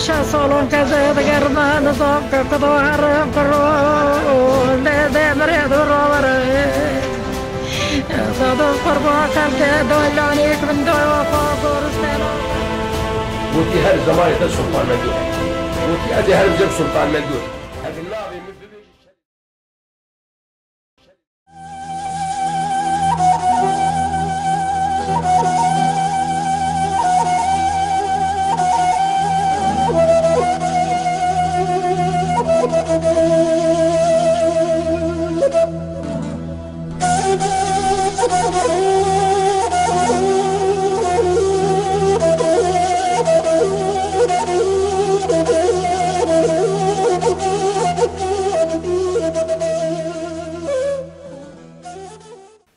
شا صالون كذا تقرنا نصاب كقطع حرم كرون ده مريض الرابر صادق قربا كرد دولانيك من دوا فاقور استلام وتي هر زمان ده سلطان مندوح وتي ادي هر زب سلطان مندوح هذه النابي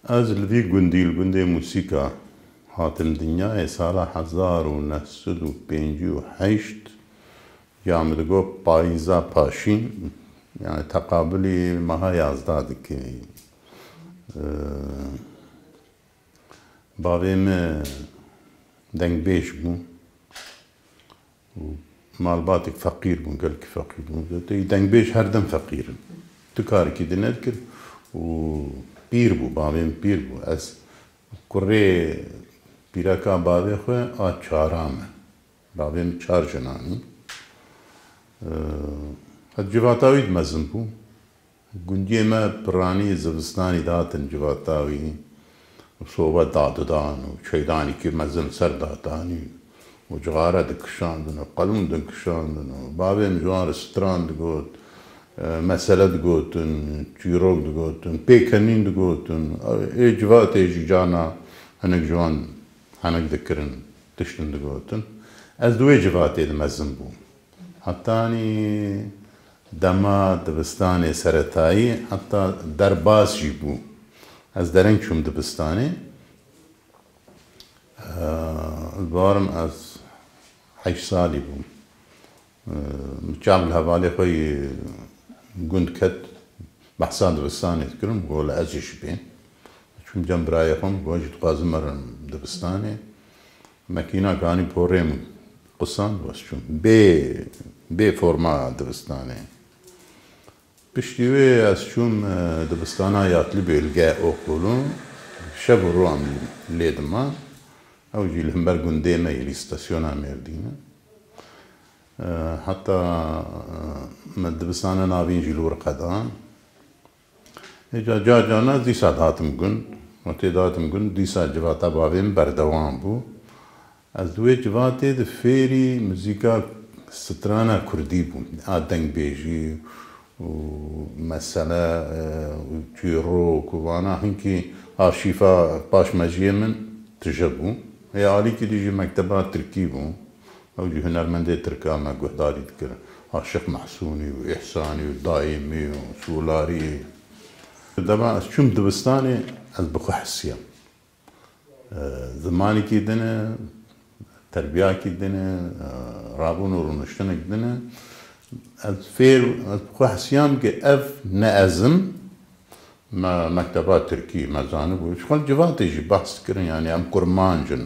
از لدی گندی موسیقى هاتن دنیا سال 1958 جامدگو پاییزا پاشین yani takabili maha yazdadık ki bavime dengbêj bû malbatek feqîr bûn gelkî feqîr bûn dengbêj her dem feqîrin tu karikî di nedikir û pîr bû bavêm pîr bû ez kurê pîreka bavê xwe a çaran me bavêm çar jinanî civatawi mezin bû gundiyê me piranî zivistanî datin civatawî soba dadidan û çeydanîkî mezin ser dadanî û cixare dikişandin û qelûn dikişandin û bavêm ji wan re stran digot mesele digotin çîrok digotin pêkenîn digotin ê civatê jî cana hinek ji wan henek dikirin tiştin digotin ez di wê civatê de mezin bûm hetanî dema dibistanê seretayî heta derbas jî bû ez dereng çûm dibistanê barim ez 8 salî bûm çav li hevalê xwe gund ket behsa dibistanê dikirim got li ez jî ji bên çûm cem birayê xwe got jî dixwazim merim dibistanê mekînak anî porê min qisan wes çûm bê forma dibistanê piştî wê ez çûm dibistana Yatlibê li geh okulû şev û rojan lê diman ew jî li hember gundê me yê stasyona Mêrdînê heta me dibistana navîn jî li wir qedan cana dîsa dihatim gund tê dihatim gund dîsa civata bavê min berdewam bû ez di wê civatê de fêrî muzîka strana Kurdî bûm a dengbêjî û mesele û çîrok û vana hinkî arşîfa paşmejiyê min tije bû ê alîkî dî jî mekteba Tirkî bû ew jî hunermendê Tirka me guhdarî dikir Aşiq Mehsûnî û Îhsanî û Daîmî û Sûlarî dema ez çûm dibistanê ez bi xwe hesiyam zimanekî dine terbiyakî dine rabûn û rûniştinek dine ez fêr ez bi xwe hesiyam ki ev ne ezim me mekteba Tirkî me zanibû ji xwe civatê jî behs dikirin yani em kurmancin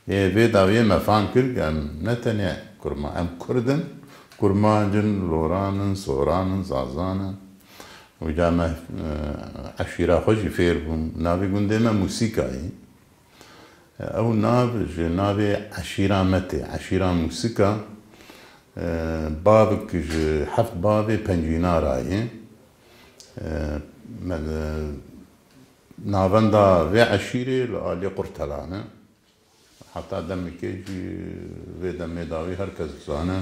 ê vê dawiyê me fan kir ki em ne tenê kurman em Kurdin kurmancin loranin soranin zazanin û ca me eşîra xwe jî fêr bûm navê gundê me Musîkayî ew nav ji navê eşîra me tê eşîra Musîka bavek ji heft bavê pencînarayê navenda vê eşîrê li aliyê Qurtelan e heta demekê jî vê demê dawî her kes dizane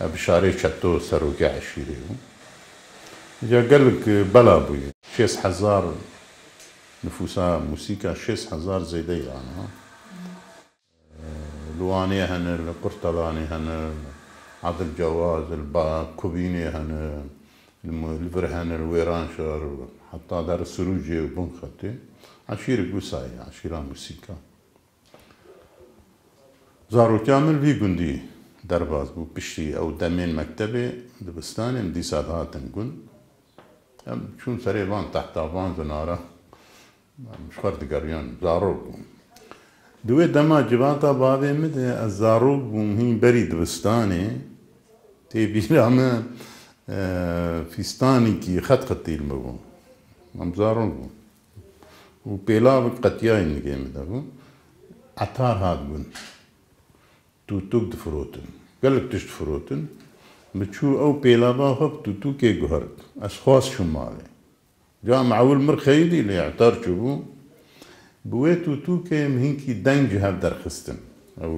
bi şarê çeto serokê eşîrê bû ja gelek bela bûye 6000 nüfusa Musîka 6000 zêde yani li Wanê hene li Qurtelanê hene Adil Cewaz li Kubînê hene li vir hene li Wêranşar heta der Sirûcê û Binxetê eşîrek wisa ye eşîra Musîka zarotiya min vî gundî derbas bû piştî ew demên mektebê dibistanê em dîsa dihatin gund em çûn serê van tehta van zinara ji xwe digeriyan zarok bûm di wê dema civata bavê min de ez zarok bûm hîn berî dibistanê تێبیرامە فیستانێکی خەت بوو ئەمزارڕۆن بوو و پێلاوێک قەتیای نگەێمەدا بوو عتار هات بوون تووتوک دفرۆتن gelek tişt firotin mi çû ew pêlava xwe bi tûtûkê guhert ez xwast çûm malê ca mewil mir xeyidî lê etar çûbû bi wê tûtûkê em hinkî deng ji hev derxistin ew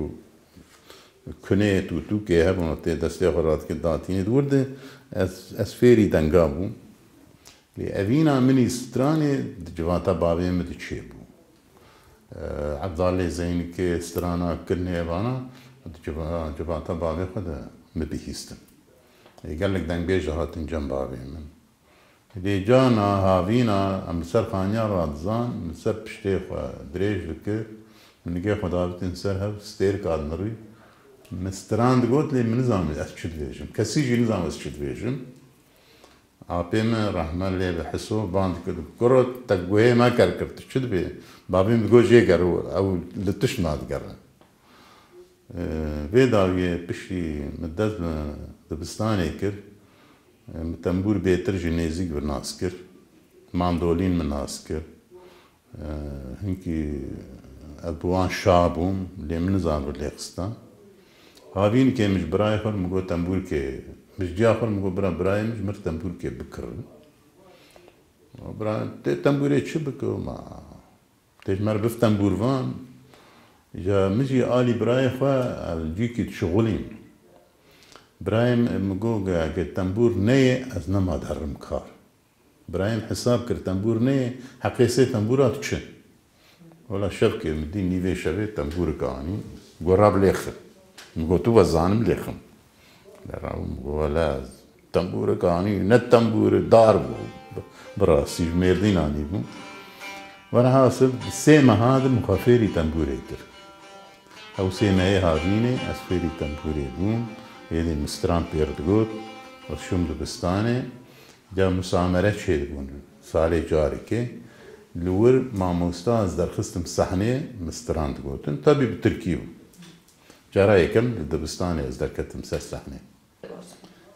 kunê tûtûkê hebûn tê destê xwe radike datînê wir de ez fêrî denga bûm lê evîna minî stranê di civata bavê min diçêbû Ebdalê Zeynîkê strana kirinê evana civata bavê xwe de mi bihîstin gelek dengbêj hatin cem bavê min lê cana havîna em li ser xaniya radizan li ser piştê xwe dirêj dikir min nigê xwe davitin ser hev stêrk admirî min stran digot lê min nizanî ez çi dibêjim kesî jî nizan ez çi dibêjim apê min rehme lê bi hiso ban dikir goro te guhê me kerkir tu çi dibê bavê min digot jê ger ew li tişt nadigerin vê dawiyê piştî min dest bi dibistanê kir min tembûr bêtir ji nêzik bir nas kir mandolîn min nas kir hinkî ev bi wan şa bûm lê min nizanibû lê xistan havînekê min ji birayê xwe min got tembûrkê min ji ciya xwe min got bira birayê min ji mir tembûrkê bikirin tê tembûrê çi bike ma tê ji me re bif tembûrvan ja min jî alî birayê xwe cîkî dişixulîm birayê min got ge tembûr neyê ez nema derim kar birayê min hesab kir tembûr neyê heqê sê tembûra diçin wela şevkê min dî nîvê şevê tembûrek anî got rab lêxin min got tu vezanim lêxim min got wela tembûrek anî ne tembûrê dar bû bi rastî ji mêrdîn anî bû werhasil sê meha de min xwe fêrî tembûrê kir ew sê mehê havînê ez fêrî tembûrê bûm êdî min stran pêr digot ez çûm dibistanê ca musamere çêdibûn salê carekê li wir mamosta ez derxistim sehnê min stran digotin tevî bi tirkî bû cara yekem li dibistanê ez derketim ser sehnê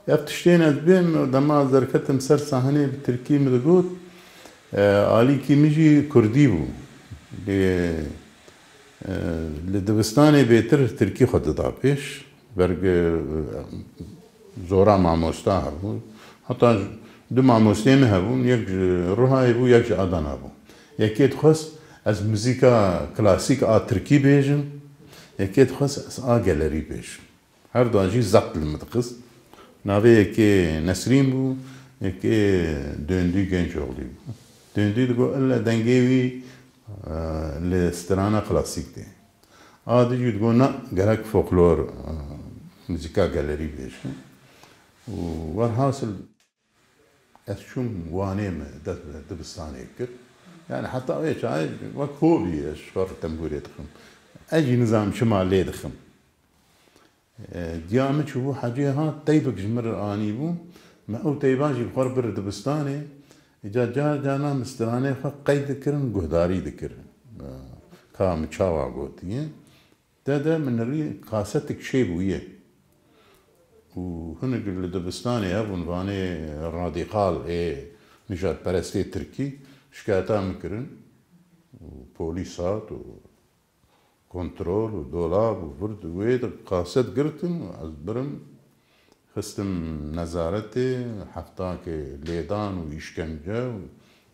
ev tiştên ez bêm dema ez derketim ser sehnê bi tirkî min digot alîkî min jî kurdî bû lê li dibistanê bêtir tirkî xwe dida pêş berge zora mamosta hebû heta du mamostê min hebûn yek ji Rihayê bû yek ji Adana bû yekê dixwest ez muzîka klasîk a tirkî bêjim yekê dixwest ez a gelerî bêjim her duan jî zebt li min dixist navê yekê Nesrîn bû yekê Döndî Gencoğlî bû Döndî digot illa dengê wî li strana klasîk tê a dijî digot na gerek folklor muzîka gelerî bêjim û werhasil ez çûm wanê me dest bi dibistanê kir yani heta wê çayê wek hobî ez ji xwe tembûrê dixim ez jî nizanim çima lê dixim diya min çûbû hecê hat teybek ji min re anî bû me ew teyban jî bi xwe re bir dibistanê ca canan min stranê xwe qey dikirin guhdarî dikirin ka min çawa gotiye de min rî kasetek çê bûye û hinek li dibistanê hebûn vanê radîqal ê nijadperestê Tirkî şikayeta min kirin û polîs hat û kontrol û dolab û vir wê de kaset girtin ez birim xistim nezaretê heftakê lêdan û îşkence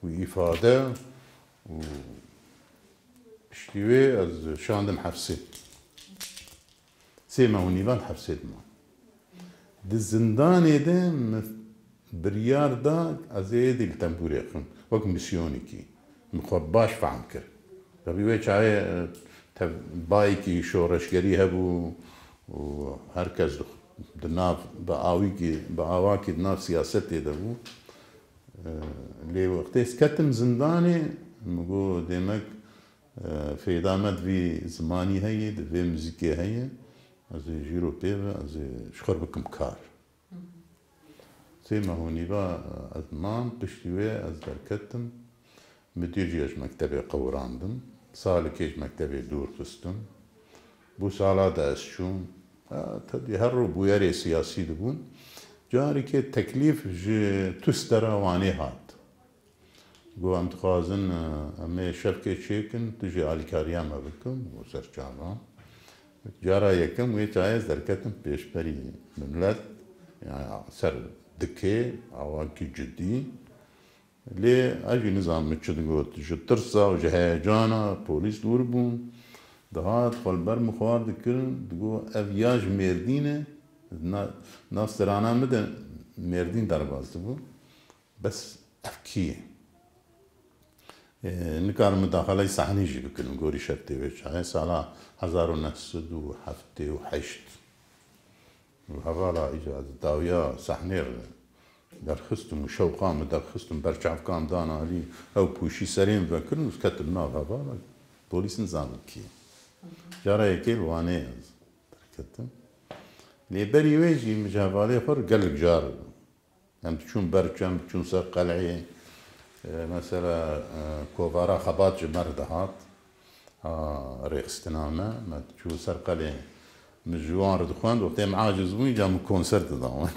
û îfade û piştî wê ez şandim hefsê sê mew nîvan hefsê diman di zindanê de biryar da ez ê êdî li tembûrê xim wek misyonekî min xwe baş fehm kir tevî wê çayê bayekî şoreşgerî hebû û herkes di nav bi awakî di nav siyasetê de bû lê wextê ez ketim zindanê min got demek fêdamet vî zimanî heye di vê muzîkê heye ez ê jîro pê ve ez ê ji xwe bikim kar sê mehûnîva ez mam piştî wê ez derketim müdîr jî ji mektebê qewrandim salekê ji mektebê dûr xistim bû sala de ez çûm تدي هرو بوياري سياسي دبون جاري كي تكليف جي تسترى واني هات قو ام تخازن امي شبكة شيكن تجي على كارياما بكم وسر جانا جارا يكم ويتعايز دركتم بيش بري مملت يعني سر دكي عواكي جدي لي اجي نظام متشد قلت جو ترسا وجو هيجانا بوليس دوربون دهات خالبر مخوار دكرن دقو افياج مردينه ناس ترانا مدن مردين درباز دبو بس افكيه نكار مداخلة صحني جي بكن قوري شرطي ويش هاي سالا 1907 وهذا إجازة داويا صحنير درخستم وشوقام درخستم برشاف كام دانا لي أو بوشي سرين بكرن وكتبنا هذا بوليس نظام كي جارا يكيل واني تركتم لي بري ويجي مجابالي فر قلق جار هم تشون برشام تشون سر قلعي مثلا كوفارا خبات جمر دهات رئيستنامة ما تشو سر قلعي مجوان ردخوان وقتهم عاجز بوي جام كونسرت داوان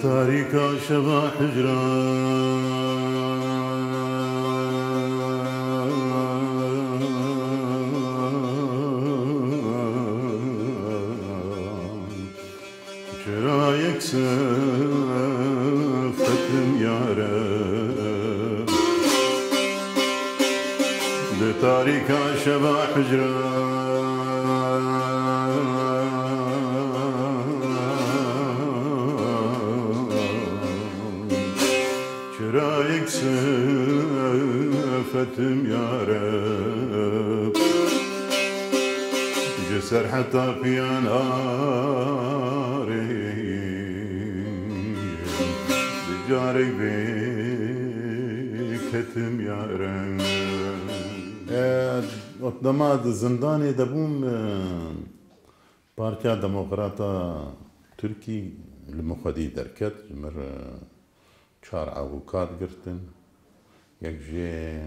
تاريكا شبا حجران شرايك سفتم يا رب تاريكا شبا حجران شرايك سفتم يا رب جسر حتى في ناري بجارك بكتم يا رب قدامات الزنداني دبوم بارتيا ديمقراطا تركي المخدي دركت جمر 4 أوقات قرتن يكجي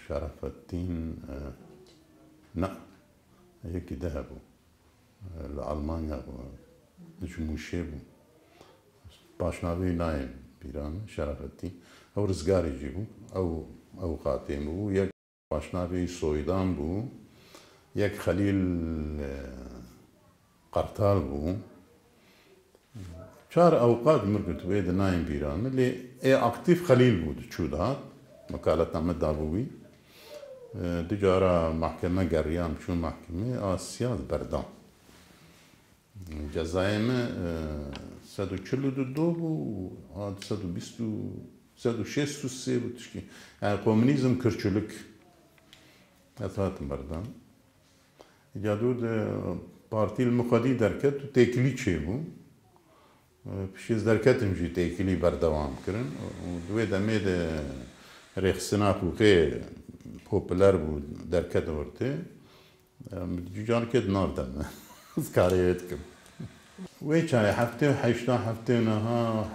شرف الدين نا هيك ذهبوا لألمانيا جموشيبو باشنابي نايم بيران شرف الدين أو رزقاري يجيبو أو قاتم بو يك باشنابي سويدان بو يك خليل قرطال بو 4 أوقات مرقت بيد نايم بيران اللي أكتيف خليل بود تشودات مكالتنا مدابوي دجارة محكمة قريام شو محكمة سياد بردان جزايم 142 بو 163 بو تشكي يعني كومونيزم كرچلك أثات بردان جادود بارتي المقدي دركت وتيكلي تشيبو بشيز دركتم جي تيكلي بردوام كرن ودوي دميد ريخسناك وكي بوبلر بو دركت ورتي جان كد نار دم سكاريتكم ويش هاي حفتي وحيشتا حفتي ونها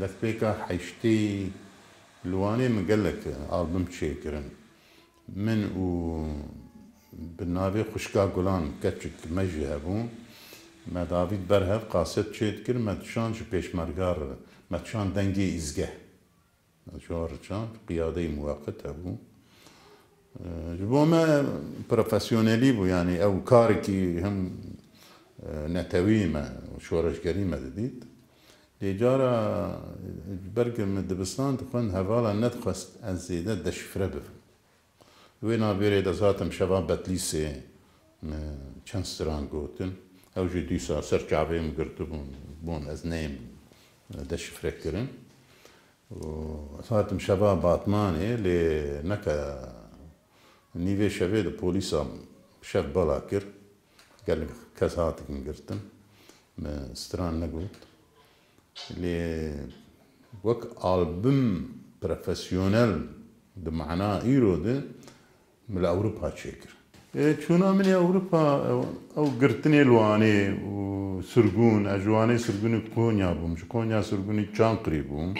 دثبيكا حيشتي لواني مقلك ألبوم شيكرن من و بالنابي خشكا قولان كتشك مجي هبون ما داوید برهف قاصد شد کرد متشان جو پیشمرگار متشان دنگی ازگه جوار چان قیاده موقت هبو جبو ما پروفیسیونلی بو يعني او کاری کی هم نتوی ما شورشگری ما دید دیجارا برگم من دبستان تخون هوالا ندخست از زیده دشفره بفهم وینا بیره دزاتم شباب بتلیسه چند ستران گوتن او جي ديسا سرچ عبيم قرتبون بون از نيم دش فركرن وصارتم شباب باطماني اللي نكا نيفي شباب بوليسا شاف بلاكر قال لك كاساتك قرتن ستران نقول اللي وك ألبوم بروفيسيونيل بمعنى إيرو ده من أوروبا تشكر. شونا من أوروبا أو قرتني الواني وسرقون أجواني سرقوني كونيا بوم كونيا سرقوني تشانقري بوم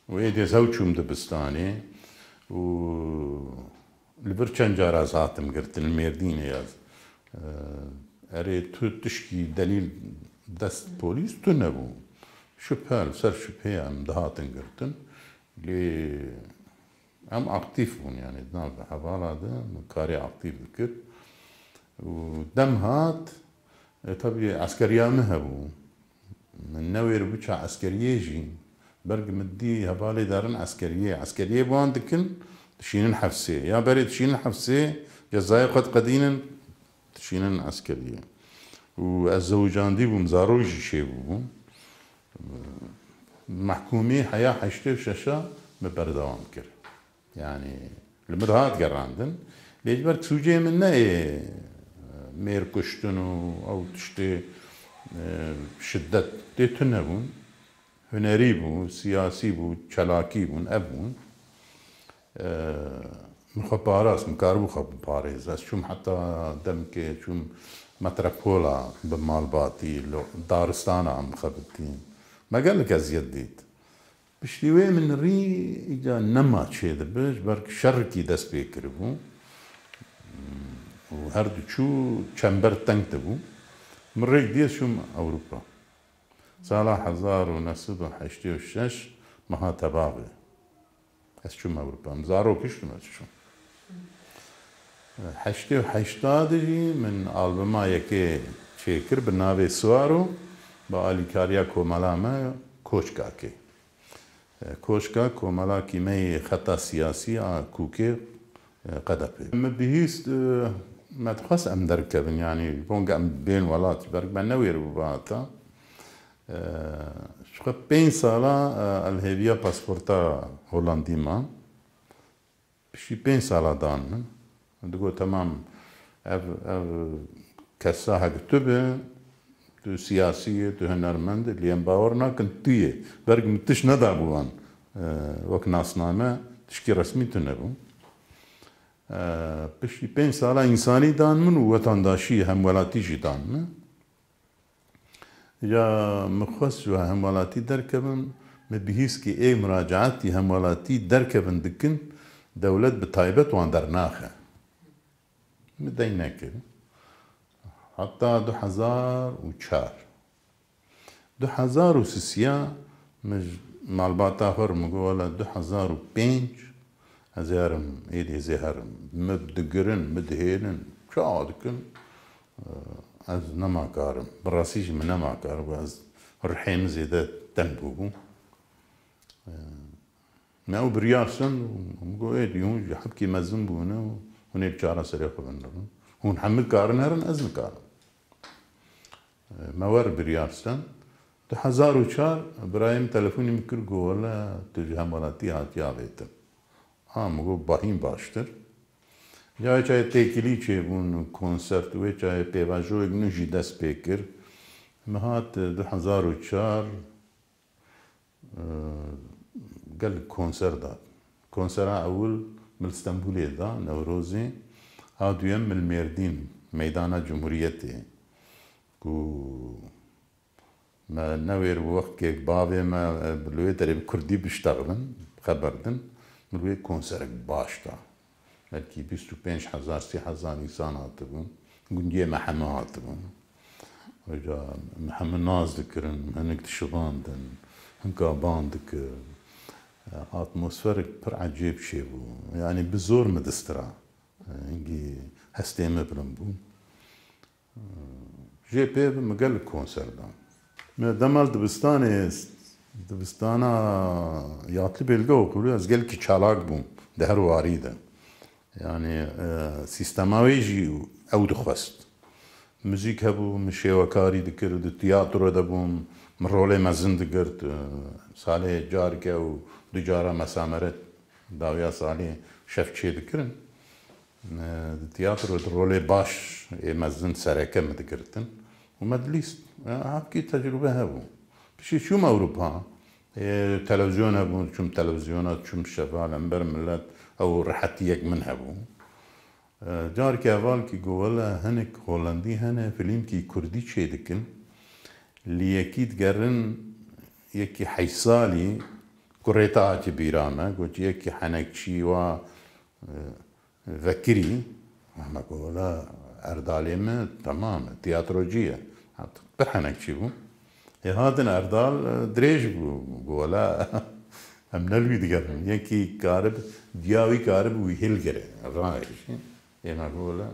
وإيدي زوجهم دبستاني و البرشان جارا زاتم قرتن الميردين ياز أري تشكي دليل دست بوليس تنبو شبهال سر شبهي عم دهاتن قرتن لي عم أكتيفون يعني دنال بحوالا ده مكاري أكتيف ذكر ودم هات طبي عسكريا مهبو من نوير بوشا عسكرية جي برق مدي هبالي دارن عسكرية بوان دكن تشينن حفسي يا بري تشينن حفسي جزايا قد قدينن تشينن عسكرية والزوجان دي بمزاروج شيبو محكومي حياة حشتي وشاشا ببردوام كر يعني المدهات قراندن ليش برك سوجي منا مير كشتنو او تشتي شدت دي تنبون هنري بو سياسي بو چلاكي بون ابون مخباراس مكاربو خباريز شوم حتى دمكي شوم متربولا بمالباتي دارستانا عم خبتين ما قال لك ازيد ديت بشتوي من ري اجا نما تشي دبش برك شركي دس بيكربو وهردو شو چمبر تنكتبو من ريك ديس شوم اوروبا سالا 1986 مها تباغي اس شوم اوروبا مزارو كشتو شو حشتي وحشتادي من ألبوما يكي شيكر بالنابي سوارو بآلي كاريا كومالاما كوشكاكي كوشكا كومالا كيمي خطا سياسي كوكي قدبي مبهيست ما تخص ام دركبن يعني بونغ ام بين ولات برك بنوير بباتا شو بين سالا الهيفيا باسبورتا هولندي ما بشي بين سالا دان دقو تمام اف كساها كتبه تو سياسية تو هنرمند اللي ينباورنا كنت تيه برق متش ندابوان وك ناسنامه تشكي رسمي تنبو بشي بين سالا إنساني دان من وطنداشي همولاتي جي دان من يا مخص جو همولاتي دركبن مبهيس كي اي مراجعاتي همولاتي دركبن دكن دولت بتايبت وان درناخه مدينا كده حتى 2004 2003 مش مالباتا هر مقولة 2005 هزارم ايدي زهرم مبدقرن مدهينن شادكن از نما كارم براسيش من نما كارم از الرحيم زيادة تنبوبو ما برياسن مقول ايدي هون حبكي مزن بونا هوني بشارة سريقة بنرن هون حمل كارن هرن ازن كارن مور بريارستان 2004 برايم تلفوني مكر قولا تجي همولاتي هاتي عليتن مگو باهیم باشتر جای چای تکیلی چه بون کنسرت و چای پیواجو اگنو جی دست پیکر مهات 2004 قال کنسرت داد کنسرت اول من اسطنبول دا نوروزی ها دویم من الميردين ميدان جمهوريتي كو ما نوير وقت كيك بابي ما بلوي تري كردي بيشتغلن خبردن بلوي كونسرت باشتا بلكي 25000 3000 انسان هاتبون قنجيه محمد هاتبون وجا محمد ناز ذكرن هنك تشباندن هنكا باندك اتموسفيرك بر عجيب شي بو يعني بزور مدسترا هنجي هستيمه بلنبو جي بي مقال كونسرت ما دمال دبستانا ياتلي بيلقو قولوا ازقل كي چالاك بوم دهر واريده يعني سيستماوي جي او دخوست موزيك هبو مشي وكاري دكر التياترو دبوم من رولي مزن دكرت صالح جاركا و دجارة مسامرت داويا صالح شفشي دكرن التياترو رولي باش مزن سركة مدكرتن ومدليست هابكي تجربة هبو بشي شو أوروبا تلفزيون هبو شم تلفزيونات شم شفال أمبر ملت أو رحتيك من هبو جار كافال كي قولا هنك هولندي هنا فيلم كي كردي شيدكن اللي أكيد قرن يكي حيصالي كوريتا بيرامة قلت يكي حنكشي و ذكري ما قولا أرداليمة تمام تياتروجية بحنكشي بو هذا أردال دريج بو قولا هم نلوي قرن يكي كارب دياوي كارب ويهل قرن رايش يعني قولا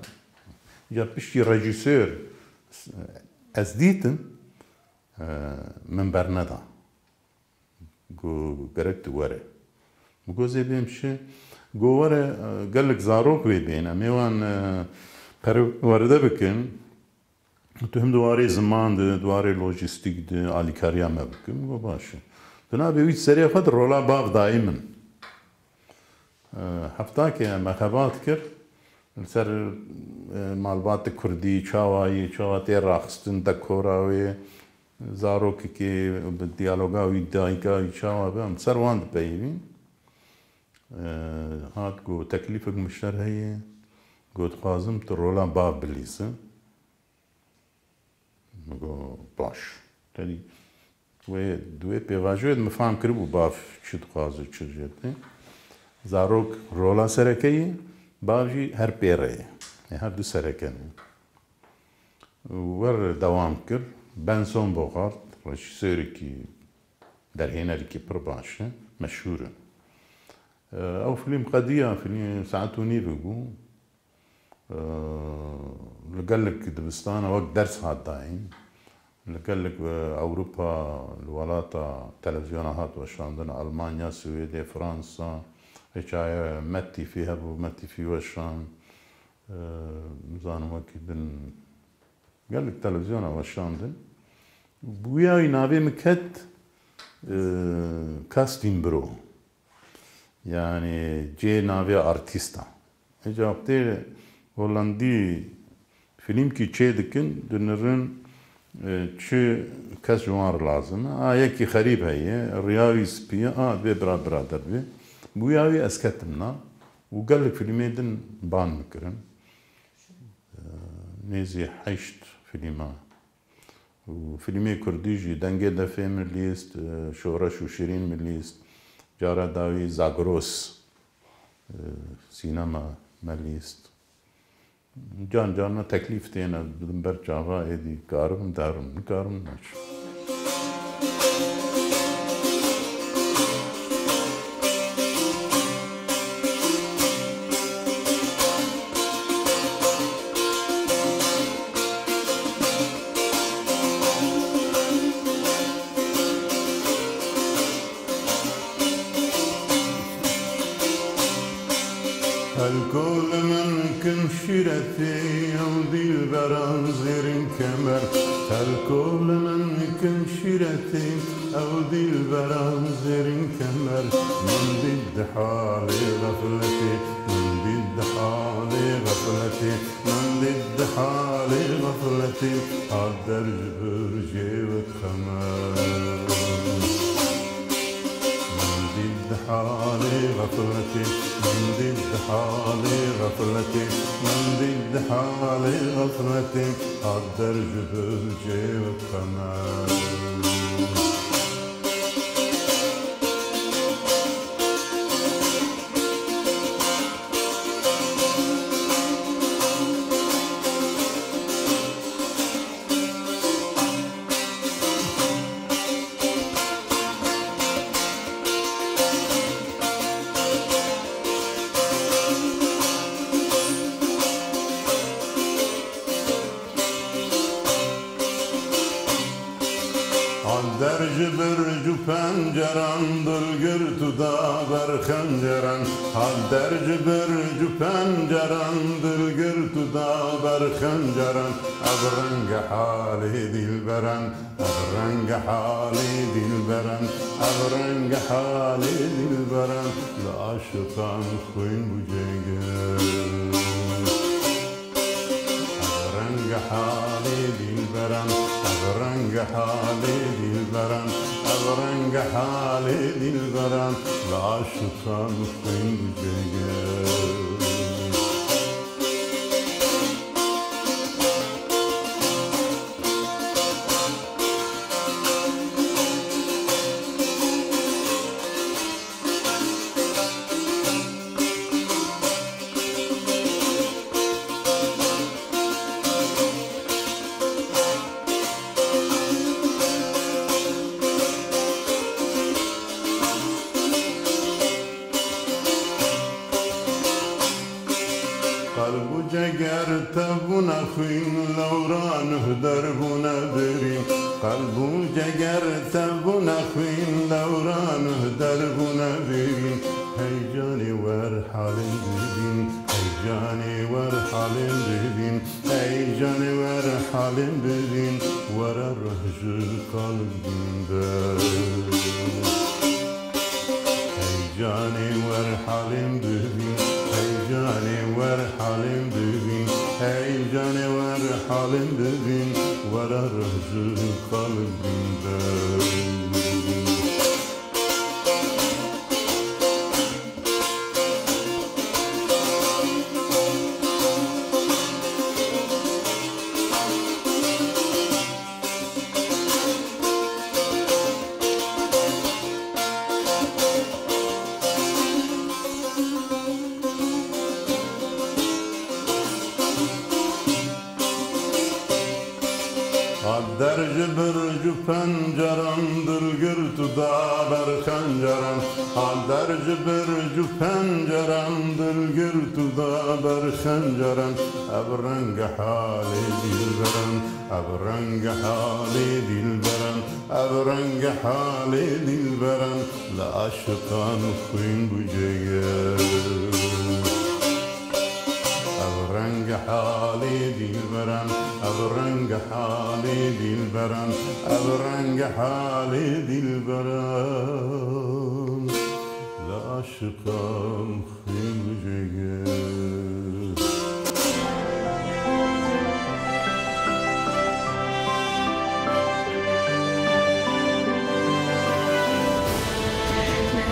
جا بشتي ريجيسور أزديتن من برندا قو قربت ورا قو زي بيمشي قو ورا قال لك زاروك بيبين أميوان ورده بكن تهم دواري زمان دواري لوجستيك على كاريا ما بكن قو باشا تنا بيويت سريع خد رولا باف دائما حفتاك مخابات كر سر مالبات كردي چاواتي راخستن دكوراوي زاروك كي بالديالوغا ويدايكا يشاوا بهم سرواند بيبين هات قو تكليفك مشتر هي قو تخازم ترولا باب بليسه قو باش تالي دوي بيغاجويد مفهم كربو باف شو تخازو شو جيتي زاروك رولا سركي باجي هر بيري هر دو سركني ور دوام كر بنسون بوغارد رجسوري كي در هنا كي برباشة مشهورة أو فيلم قضية فيلم ساعتوني بيقو لقال لك دبستان وقت درس هاد داين لقال لك أوروبا الولاتا تلفزيونات وشاندن ألمانيا سويديا فرنسا هيك متي فيها بو متي في وشان مزانو وكيدن قال لك تلفزيون وشاندن بوياي نابي مكت كاستين برو يعني جي نابي ارتيستا اجابتي هولندي فيلم كي تشيدكن دنرن تشي كاس جوار لازم يكي خريب هي الرياوي سبيا بي برادر بي بوياوي اسكتمنا وقال لك فيلمين بان مكرن نيزي حيشت فيلما وفيلمي كرديجي دنجي دفي من ليست شورش وشيرين من ليست جارا داوي زاغروس سينما من ليست جانا تكليف تينا بدنبر جاوا ايدي كارم ناش الكل منكم شيرتي يودي البران زير كمر الكل منكم شيرتي أودي البران زير كمر من ضد حالي غفلتي من ضد حالي غفلتي من ضد حالي غفلتي عالدرج برجي وتخمر حالي غفلتي من ضد حالي غفلتي من ضد حالي غفلتي عالدرج برجي وتخمر درج برج پنجران دلگر تو داور خنجران درج برج پنجران دلگر تو داور خنجران ابرنگ حالی دلبران ابرنگ حالی دلبران ابرنگ حالی دلبران لعاشقان خوین بجنگر ابرنگ حالی دلبران ابرنگ حالي دلبرم أبرنگ حالي دلبرم لعاشقان خوين بجيجر قلب جگر تبونا خوین لورانه دربونا بریم قلب جگر تبونا خوین لورانه دربونا بریم هی جانی ور حالم ببین هی جانی ور حالم ببین هی جانی ور حالم ببین ور رهج قلبیم بر هی جانی ور حالم ببین جاني ور حالم ببين هاي جاني ور حالم ببين ورا رهج قلبي درج برج پنجرم دلگرد دابر خنجرم درج برج پنجرم دلگرد دابر خنجرم ابرنگ حالی دلبرم ابرنگ حالی دلبرم ابرنگ حالی دلبرم لعاشقان خوین بجیگر أبرنگ حالي دلبرم أبرنگ حالي دلبرم أبرنگ حالي دلبرم لعاشقان خوين بجيگر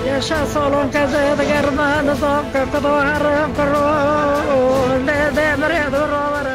يشا صالون كذا تقرب نصاب كقطوة حرم كرو ده مريض الروبر